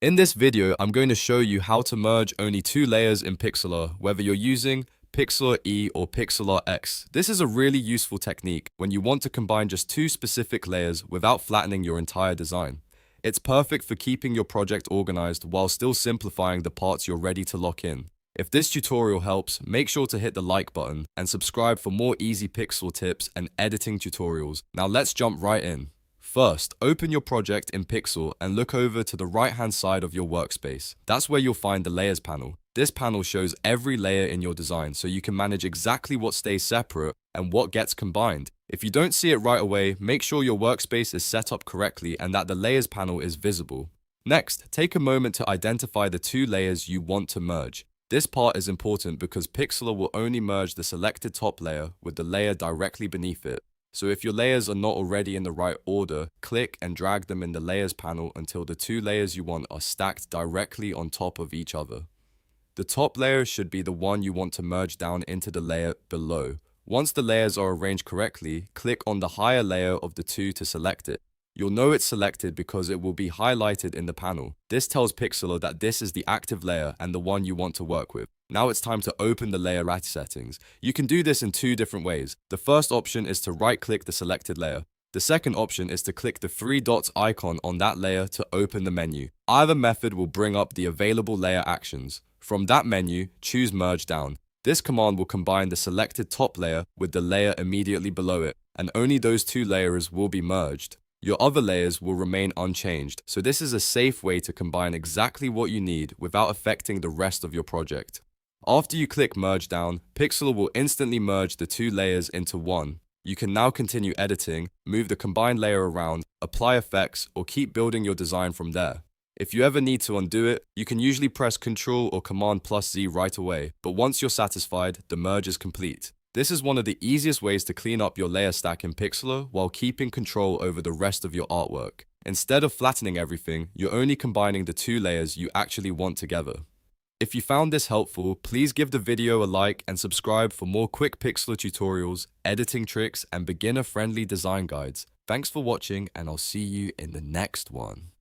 In this video, I'm going to show you how to merge only two layers in Pixlr, whether you're using Pixlr E or Pixlr X. This is a really useful technique when you want to combine just two specific layers without flattening your entire design. It's perfect for keeping your project organized while still simplifying the parts you're ready to lock in. If this tutorial helps, make sure to hit the like button and subscribe for more easy Pixlr tips and editing tutorials. Now let's jump right in. First, open your project in Pixlr and look over to the right-hand side of your workspace. That's where you'll find the Layers panel. This panel shows every layer in your design so you can manage exactly what stays separate and what gets combined. If you don't see it right away, make sure your workspace is set up correctly and that the Layers panel is visible. Next, take a moment to identify the two layers you want to merge. This part is important because Pixlr will only merge the selected top layer with the layer directly beneath it. So if your layers are not already in the right order, click and drag them in the Layers panel until the two layers you want are stacked directly on top of each other. The top layer should be the one you want to merge down into the layer below. Once the layers are arranged correctly, click on the higher layer of the two to select it. You'll know it's selected because it will be highlighted in the panel. This tells Pixlr that this is the active layer and the one you want to work with. Now it's time to open the layer settings. You can do this in two different ways. The first option is to right-click the selected layer. The second option is to click the three dots icon on that layer to open the menu. Either method will bring up the available layer actions. From that menu, choose Merge Down. This command will combine the selected top layer with the layer immediately below it, and only those two layers will be merged. Your other layers will remain unchanged, so this is a safe way to combine exactly what you need without affecting the rest of your project. After you click Merge Down, Pixlr will instantly merge the two layers into one. You can now continue editing, move the combined layer around, apply effects, or keep building your design from there. If you ever need to undo it, you can usually press Ctrl or Command+Z right away, but once you're satisfied, the merge is complete. This is one of the easiest ways to clean up your layer stack in Pixlr while keeping control over the rest of your artwork. Instead of flattening everything, you're only combining the two layers you actually want together. If you found this helpful, please give the video a like and subscribe for more quick Pixlr tutorials, editing tricks, and beginner-friendly design guides. Thanks for watching, and I'll see you in the next one.